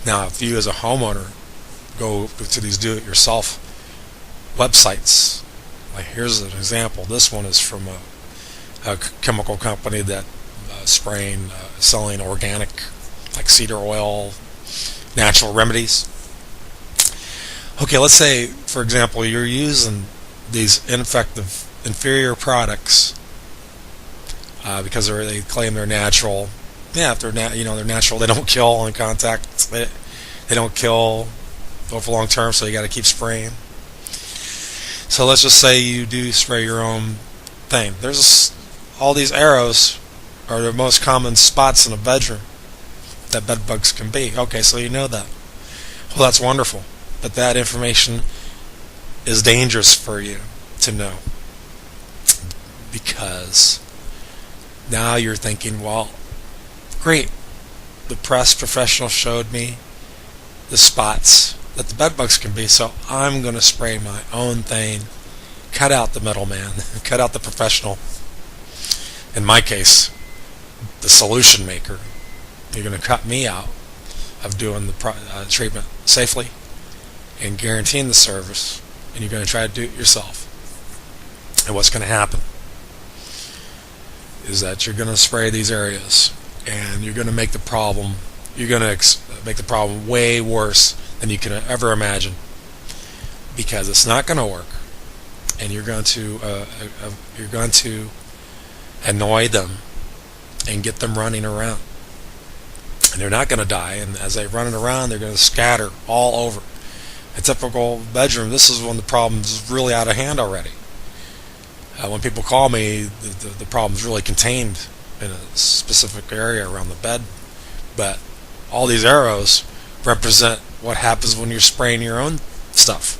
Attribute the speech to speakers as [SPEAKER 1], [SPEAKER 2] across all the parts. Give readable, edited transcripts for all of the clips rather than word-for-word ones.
[SPEAKER 1] Now, if you as a homeowner go to these do-it-yourself websites, like here's an example. This one is from a chemical company that selling organic, like cedar oil, natural remedies. Okay, let's say, for example, you're using these ineffective, inferior products because they claim they're natural. Yeah, if they're they're natural, they don't kill on contact. They don't kill over long term, so you got to keep spraying. So let's just say you do spray your own thing. All these arrows are the most common spots in a bedroom that bed bugs can be. Okay, so you know that. Well, that's wonderful, but that information is dangerous for you to know, because now you're thinking, well, great, the Pest professional showed me the spots that the bed bugs can be, so I'm going to spray my own thing. Cut out the middleman, cut out the professional. In my case, the solution maker. You're going to cut me out of doing the treatment safely and guaranteeing the service, and you're going to try to do it yourself. And what's going to happen is that you're going to spray these areas, and you're going to make the problem. You're going to make the problem way worse than you can ever imagine, because it's not going to work, and you're going to annoy them and get them running around, and they're not going to die. And as they're running around, they're going to scatter all over. A typical bedroom, this is when the problem is really out of hand already. When people call me, the problem is really contained in a specific area around the bed, but all these arrows represent what happens when you're spraying your own stuff.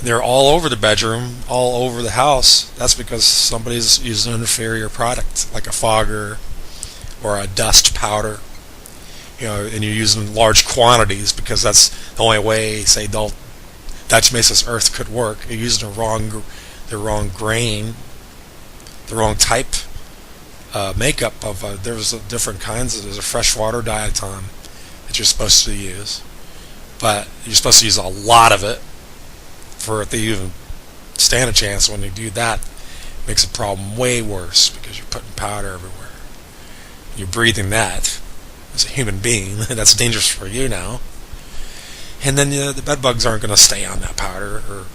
[SPEAKER 1] They're all over the bedroom, all over the house. That's because somebody's using an inferior product, like a fogger or a dust powder, and you're using large quantities, because that's the only way, say, Dutch Mesa's earth could work. You're using the wrong grain, the wrong type makeup of. There's different kinds. There's a freshwater diatom that you're supposed to use, but you're supposed to use a lot of it for it to even stand a chance. When you do that, it makes the problem way worse, because you're putting powder everywhere. You're breathing that as a human being. That's dangerous for you now. And then the bed bugs aren't going to stay on that powder or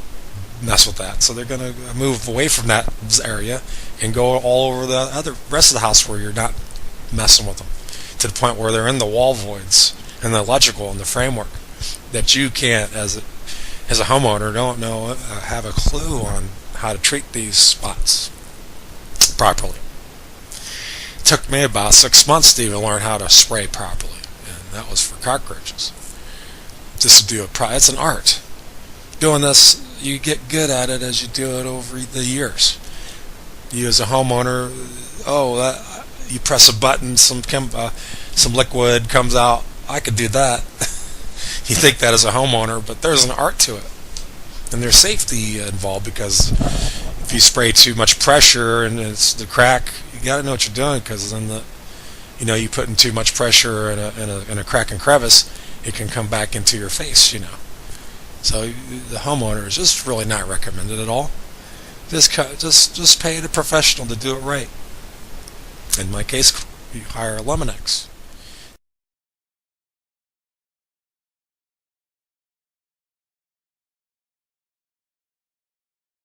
[SPEAKER 1] mess with that, so they're going to move away from that area and go all over the rest of the house where you're not messing with them, to the point where they're in the wall voids and the electrical and the framework that you can't, as a homeowner, don't know, have a clue on how to treat these spots properly. It took me about 6 months to even learn how to spray properly, and that was for cockroaches. Just to do it's an art. Doing this, you get good at it as you do it over the years. You as a homeowner, you press a button, some liquid comes out. I could do that. You think that as a homeowner, but there's an art to it, and there's safety involved, because if you spray too much pressure and it's the crack, you got to know what you're doing, because then you putting too much pressure in a crack and crevice, it can come back into your face. So the homeowner is just really not recommended at all. Just pay the professional to do it right. In my case, you hire a Lemonex.